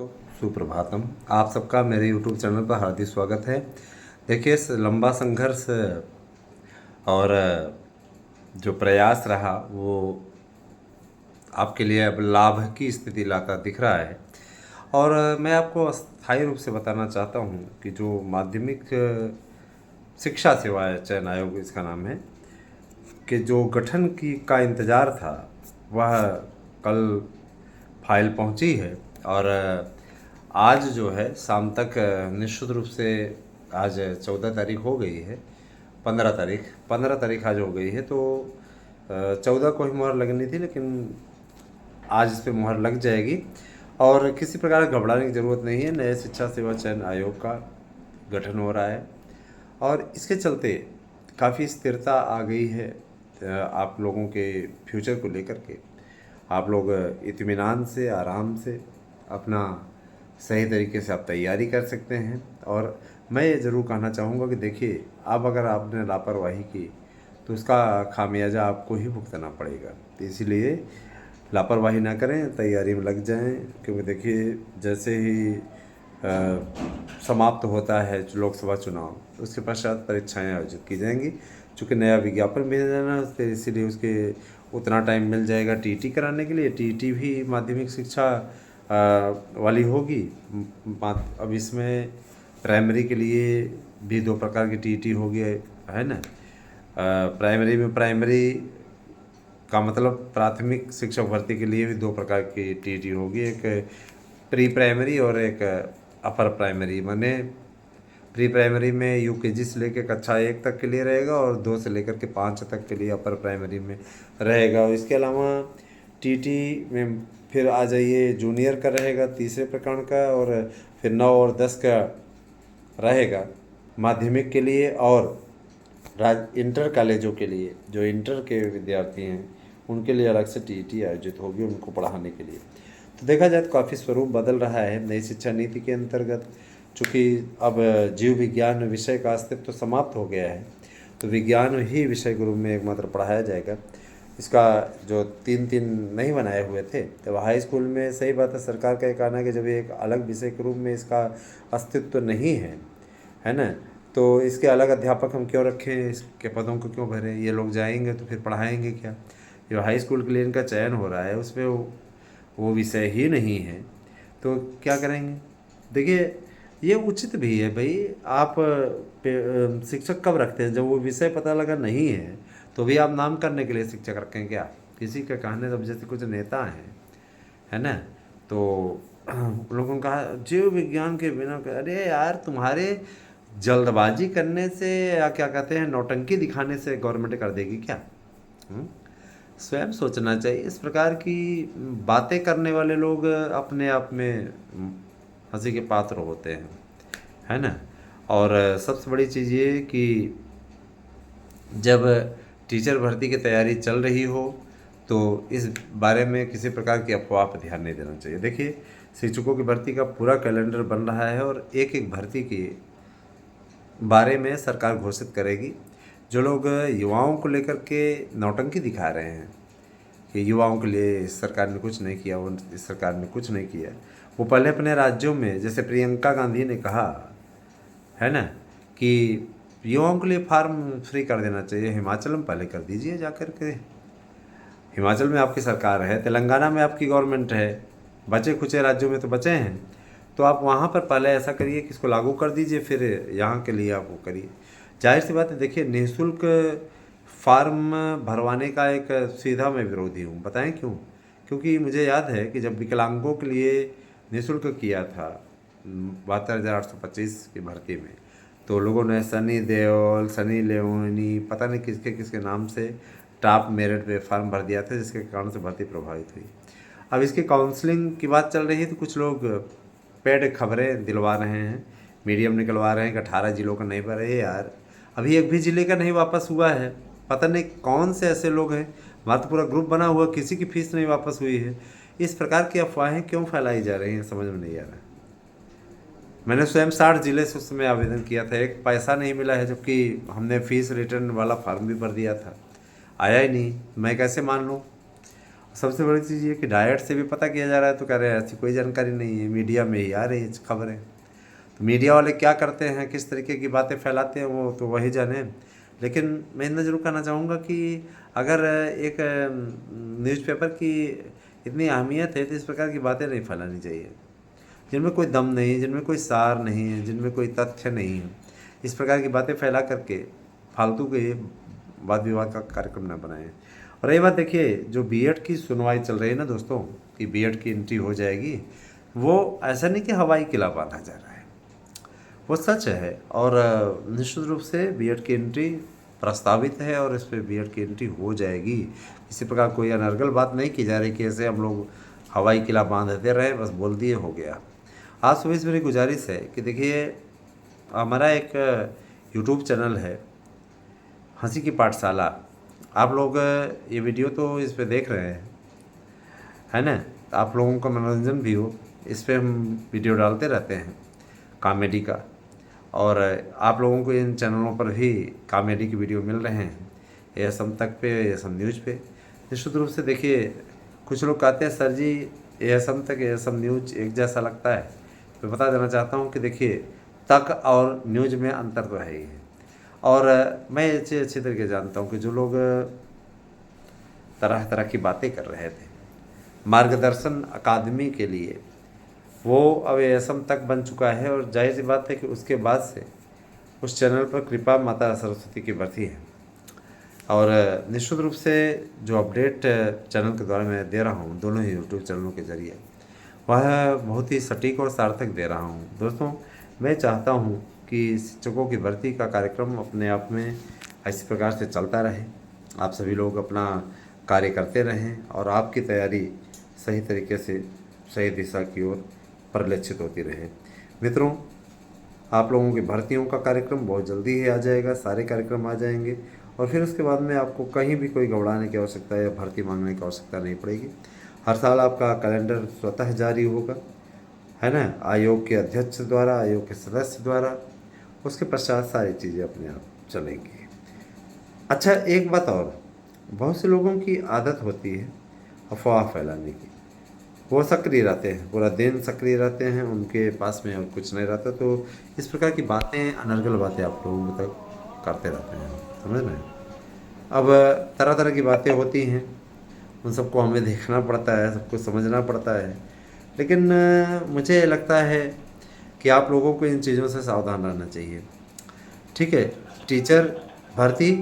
तो सुप्रभातम। आप सबका मेरे यूट्यूब चैनल पर हार्दिक स्वागत है। देखिए, इस लंबा संघर्ष और जो प्रयास रहा वो आपके लिए अब लाभ की स्थिति लाता दिख रहा है। और मैं आपको स्थायी रूप से बताना चाहता हूँ कि जो माध्यमिक शिक्षा सेवा चयन आयोग इसका नाम है, कि जो गठन की का इंतज़ार था वह कल फाइल पहुंची है। और आज जो है शाम तक निश्चित रूप से, आज 14 तारीख हो गई है, 15 तारीख आज हो गई है। तो 14 को ही मुहर लगनी थी, लेकिन आज इस पर मुहर लग जाएगी। और किसी प्रकार घबराने की ज़रूरत नहीं है। नए शिक्षा सेवा चयन आयोग का गठन हो रहा है और इसके चलते काफ़ी स्थिरता आ गई है आप लोगों के फ्यूचर को लेकर के। आप लोग इत्मीनान से, आराम से अपना सही तरीके से आप तैयारी कर सकते हैं। और मैं ये ज़रूर कहना चाहूँगा कि देखिए, अब अगर आपने लापरवाही की तो उसका खामियाजा आपको ही भुगतना पड़ेगा। तो इसीलिए लापरवाही ना करें, तैयारी में लग जाएं। क्योंकि देखिए, जैसे ही समाप्त होता है लोकसभा चुनाव, उसके पश्चात परीक्षाएं आयोजित की जाएंगी। चूँकि नया विज्ञापन भेजा जाना है, तो इसीलिए उसके उतना टाइम मिल जाएगा टीटी कराने के लिए। टीटी भी माध्यमिक शिक्षा वाली होगी। अब इसमें प्राइमरी के लिए भी दो प्रकार की टीटी होगी, है ना। प्राइमरी में, प्राइमरी का मतलब प्राथमिक शिक्षक भर्ती के लिए भी दो प्रकार की टीटी होगी, एक प्री प्राइमरी और एक अपर प्राइमरी। माने प्री प्राइमरी में यूकेजी से लेकर कक्षा 1 तक के लिए रहेगा और 2 से लेकर के 5 तक के लिए अपर प्राइमरी में रहेगा। और इसके अलावा टीटी में फिर आ जाइए, जूनियर का रहेगा तीसरे प्रकरण का, और फिर 9 और 10 का रहेगा माध्यमिक के लिए। और इंटर कॉलेजों के लिए, जो इंटर के विद्यार्थी हैं उनके लिए अलग से टीटी आयोजित होगी उनको पढ़ाने के लिए। तो देखा जाए तो काफ़ी स्वरूप बदल रहा है नई शिक्षा नीति के अंतर्गत। चूँकि अब जीव विज्ञान विषय का अस्तित्व तो समाप्त हो गया है, तो विज्ञान ही विषय के रूप में एकमात्र पढ़ाया जाएगा। इसका जो 3-3 नहीं बनाए हुए थे, तो हाई स्कूल में, सही बात है, सरकार का ये कहना है कि जब एक अलग विषय के रूप में इसका अस्तित्व तो नहीं है ना, तो इसके अलग अध्यापक हम क्यों रखें, इसके पदों को क्यों भरें। ये लोग जाएंगे तो फिर पढ़ाएंगे क्या। जो हाई स्कूल के लिए इनका चयन हो रहा है उसमें वो विषय ही नहीं है, तो क्या करेंगे। देखिए, ये उचित भी है भाई। आप शिक्षक कब रखते हैं, जब वो विषय पता लगा नहीं है तो भी आप नाम करने के लिए शिक्षक रखें क्या। किसी के कहने, जब जैसे कुछ नेता हैं, है ना, तो उन लोगों ने कहा जीव विज्ञान के बिना। अरे यार, तुम्हारे जल्दबाजी करने से या क्या कहते हैं, नौटंकी दिखाने से गवर्नमेंट कर देगी क्या। हम्म? स्वयं सोचना चाहिए। इस प्रकार की बातें करने वाले लोग अपने आप में हंसी के पात्र होते हैं, है ना। और सबसे बड़ी चीज़ ये कि जब टीचर भर्ती की तैयारी चल रही हो तो इस बारे में किसी प्रकार की अफवाह पर ध्यान नहीं देना चाहिए। देखिए, शिक्षकों की भर्ती का पूरा कैलेंडर बन रहा है और एक एक भर्ती के बारे में सरकार घोषित करेगी। जो लोग युवाओं को लेकर के नौटंकी दिखा रहे हैं कि युवाओं के लिए इस सरकार ने कुछ नहीं किया, वो इस सरकार ने कुछ नहीं किया, वो पहले अपने राज्यों में, जैसे प्रियंका गांधी ने कहा है ना, कि युवाओं के लिए फार्म फ्री कर देना चाहिए। हिमाचल में पहले कर दीजिए जाकर के। हिमाचल में आपकी सरकार है, तेलंगाना में आपकी गवर्नमेंट है, बचे खुचे राज्यों में तो बचे हैं, तो आप वहाँ पर पहले ऐसा करिए कि इसको लागू कर दीजिए, फिर यहाँ के लिए आप वो करिए। जाहिर सी बात है। देखिए, निःशुल्क फार्म भरवाने का एक सीधा मैं विरोधी हूँ। बताएं क्यों। क्योंकि मुझे याद है कि जब विकलांगों के लिए निःशुल्क किया था 72,825 की भर्ती में, तो लोगों ने सनी देओल, सनी लेओनी, पता नहीं किसके किसके नाम से टॉप मेरिट पे फॉर्म भर दिया था, जिसके कारण से भर्ती प्रभावित हुई। अब इसकी काउंसलिंग की बात चल रही है, तो कुछ लोग पेड खबरें दिलवा रहे हैं, मीडियम निकलवा रहे हैं कि 18 जिलों का नहीं भरे। यार, अभी एक भी ज़िले का नहीं वापस हुआ है। पता नहीं कौन से ऐसे लोग हैं, वहाँ तो पूरा ग्रुप बना हुआ, किसी की फीस नहीं वापस हुई है। इस प्रकार की अफवाहें क्यों फैलाई जा रही हैं, समझ में नहीं आ रहा है। मैंने स्वयं 60 ज़िले से उस समय आवेदन किया था, एक पैसा नहीं मिला है, जबकि हमने फीस रिटर्न वाला फॉर्म भी भर दिया था, आया ही नहीं। मैं कैसे मान लूँ। सबसे बड़ी चीज़ ये कि डायरेक्ट से भी पता किया जा रहा है, तो कह रहे हैं ऐसी कोई जानकारी नहीं है, मीडिया में ही आ रही है खबरें। तो मीडिया वाले क्या करते हैं, किस तरीके की बातें फैलाते हैं, वो तो वही जाने। लेकिन मैं इतना ज़रूर कहना चाहूँगा कि अगर एक न्यूज़पेपर की इतनी अहमियत है तो इस प्रकार की बातें नहीं फैलानी चाहिए, जिनमें कोई दम नहीं, जिनमें कोई सार नहीं है, जिनमें कोई तथ्य नहीं है। इस प्रकार की बातें फैला करके फालतू के वाद विवाद का कार्यक्रम न बनाएं। और ये बात देखिए, जो बीएड की सुनवाई चल रही है ना दोस्तों, कि बीएड की एंट्री हो जाएगी, वो ऐसा नहीं कि हवाई किला बांधा जा रहा है, वो सच है। और निश्चित रूप से बीएड की एंट्री प्रस्तावित है और इस पर बीएड की एंट्री हो जाएगी। किसी प्रकार कोई अनर्गल बात नहीं की जा रही कि ऐसे हम लोग हवाई किला बांधते रहे, बस बोल दिए हो गया। आज सुबह से मेरी गुजारिश है कि देखिए, हमारा एक यूट्यूब चैनल है हंसी की पाठशाला, आप लोग ये वीडियो तो इस पे देख रहे हैं, है ना? आप लोगों का मनोरंजन भी हो, इस पे हम वीडियो डालते रहते हैं कॉमेडी का, और आप लोगों को इन चैनलों पर भी कॉमेडी की वीडियो मिल रहे हैं, एएसएम तक पे, एएसएम न्यूज़ पे। निश्चित रूप से देखिए, कुछ लोग कहते हैं सर जी एएसएम तक एएसएम न्यूज़ एक जैसा लगता है। मैं बता देना चाहता हूँ कि देखिए, तक और न्यूज़ में अंतर तो है ही है। और मैं अच्छी तरीके जानता हूँ कि जो लोग तरह तरह की बातें कर रहे थे मार्गदर्शन अकादमी के लिए, वो अब एएसएम तक बन चुका है, और जाहिर सी बात है कि उसके बाद से उस चैनल पर कृपा माता सरस्वती की बरसी है। और निश्चित रूप से जो अपडेट चैनल के द्वारा मैं दे रहा हूँ दोनों ही यूट्यूब चैनलों के ज़रिए, वह बहुत ही सटीक और सार्थक दे रहा हूँ। दोस्तों, मैं चाहता हूँ कि शिक्षकों की भर्ती का कार्यक्रम अपने आप में इसी प्रकार से चलता रहे, आप सभी लोग अपना कार्य करते रहें और आपकी तैयारी सही तरीके से सही दिशा की ओर परिलक्षित होती रहे। मित्रों, आप लोगों की भर्तियों का कार्यक्रम बहुत जल्दी ही आ जाएगा, सारे कार्यक्रम आ जाएंगे, और फिर उसके बाद में आपको कहीं भी कोई घबराने की आवश्यकता या भर्ती मांगने की आवश्यकता नहीं पड़ेगी। हर साल आपका कैलेंडर स्वतः जारी होगा, है ना, आयोग के अध्यक्ष द्वारा, आयोग के सदस्य द्वारा। उसके पश्चात सारी चीज़ें अपने आप चलेंगी। अच्छा, एक बात और, बहुत से लोगों की आदत होती है अफवाह फैलाने की। वो सक्रिय रहते हैं, पूरा दिन सक्रिय रहते हैं, उनके पास में और कुछ नहीं रहता, तो इस प्रकार की बातें, अनर्गल बातें आप लोगों तक करते रहते हैं, समझ रहे हैं? अब तरह तरह की बातें होती हैं, उन सबको हमें देखना पड़ता है, सबको समझना पड़ता है। लेकिन मुझे लगता है कि आप लोगों को इन चीज़ों से सावधान रहना चाहिए। ठीक है, टीचर भर्ती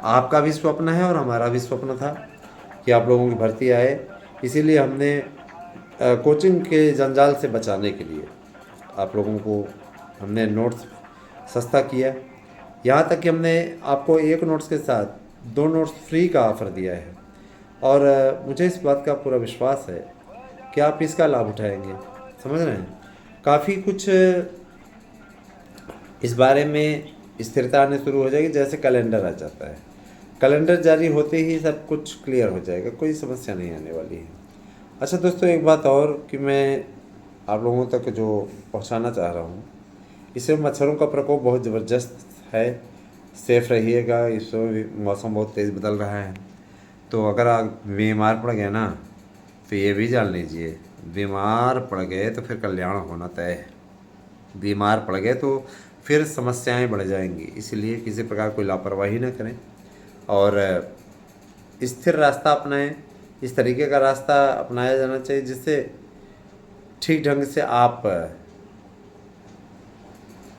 आपका भी स्वप्न है और हमारा भी स्वप्न था कि आप लोगों की भर्ती आए, इसीलिए हमने कोचिंग के जंजाल से बचाने के लिए आप लोगों को हमने नोट्स सस्ता किया। यहाँ तक कि हमने आपको एक नोट्स के साथ 2 नोट्स फ्री का ऑफ़र दिया है, और मुझे इस बात का पूरा विश्वास है कि आप इसका लाभ उठाएंगे, समझ रहे हैं? काफ़ी कुछ इस बारे में स्थिरता आने शुरू हो जाएगी, जैसे कैलेंडर आ जाता है। कैलेंडर जारी होते ही सब कुछ क्लियर हो जाएगा, कोई समस्या नहीं आने वाली है। अच्छा दोस्तों, एक बात और कि मैं आप लोगों तक जो पहुंचाना चाह रहा हूं, इसमें मच्छरों का प्रकोप बहुत ज़बरदस्त है, सेफ रहिएगा। इस समय मौसम बहुत तेज़ बदल रहा है, तो अगर आप बीमार पड़ गए ना, तो ये भी जान लीजिए, बीमार पड़ गए तो फिर कल्याण होना तय है। बीमार पड़ गए तो फिर समस्याएं बढ़ जाएंगी, इसलिए किसी प्रकार कोई लापरवाही न करें और स्थिर रास्ता अपनाएं। इस तरीके का रास्ता अपनाया जाना चाहिए जिससे ठीक ढंग से आप,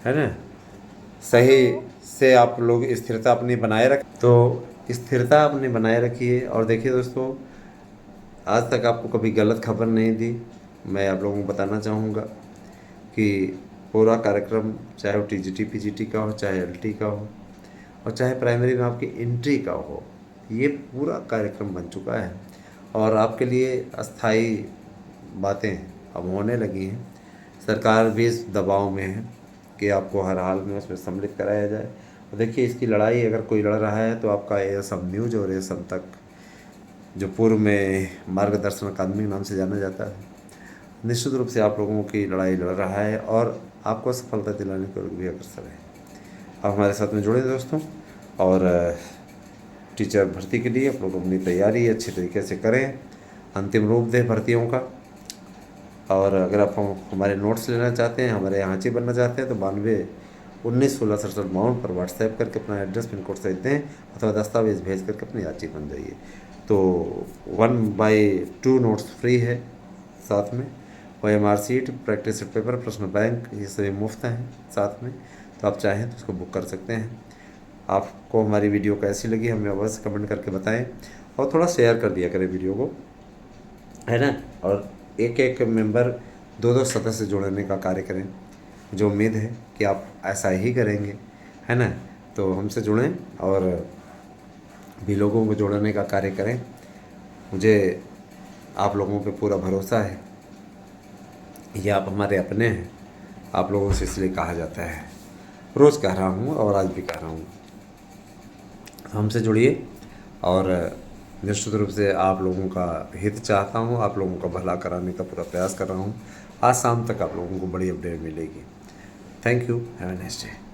है ना, सही से आप लोग स्थिरता अपनी बनाए रख, तो स्थिरता अपनी बनाए रखिए। और देखिए दोस्तों, आज तक आपको कभी गलत खबर नहीं दी। मैं आप लोगों को बताना चाहूँगा कि पूरा कार्यक्रम, चाहे वो टीजीटी पीजीटी का हो, चाहे एलटी का हो, और चाहे प्राइमरी में आपकी एंट्री का हो, ये पूरा कार्यक्रम बन चुका है और आपके लिए अस्थाई बातें अब होने लगी हैं। सरकार भी इस दबाव में है कि आपको हर हाल में उसमें सम्मिलित कराया जाए। और देखिए, इसकी लड़ाई अगर कोई लड़ रहा है तो आपका एएसएम न्यूज़ और एएसएम तक, जो पूर्व में मार्गदर्शन अकादमी के नाम से जाना जाता है, निश्चित रूप से आप लोगों की लड़ाई लड़ रहा है और आपको सफलता दिलाने के लिए भी अग्रसर है। आप हमारे साथ में जुड़े दोस्तों, और टीचर भर्ती के लिए आप लोग अपनी तैयारी अच्छे तरीके से करें, अंतिम रूप दें भर्तियों का। और अगर आप हमारे नोट्स लेना चाहते हैं, हमारे यहाँ बनना चाहते हैं, तो 92191667 पर व्हाट्सएप करके अपना एड्रेस पिन कोड सहित दें अथवा दस्तावेज़ भेज करके अपनी याची बन जाइए। तो 1/2 नोट्स फ्री है, साथ में OMR शीट, प्रैक्टिस पेपर, प्रश्न बैंक, ये सभी मुफ्त हैं साथ में। तो आप चाहें तो उसको बुक कर सकते हैं। आपको हमारी वीडियो कैसी लगी हमें अवश्य कमेंट करके बताएं और थोड़ा शेयर कर दिया करें वीडियो को, है ना। और एक एक मेंबर 2-2 सदस्य जोड़ने का कार्य करें। मुझे उम्मीद है कि आप ऐसा ही करेंगे, है ना। तो हमसे जुड़ें और भी लोगों को जोड़ने का कार्य करें। मुझे आप लोगों पे पूरा भरोसा है, ये आप हमारे अपने हैं, आप लोगों से इसलिए कहा जाता है। रोज़ कह रहा हूँ और आज भी कह रहा हूँ, हमसे जुड़िए। और निश्चित रूप से आप लोगों का हित चाहता हूँ, आप लोगों का भला कराने का पूरा प्रयास कर रहा हूँ। आज शाम तक आप लोगों को बड़ी अपडेट मिलेगी। Thank you, have a nice day.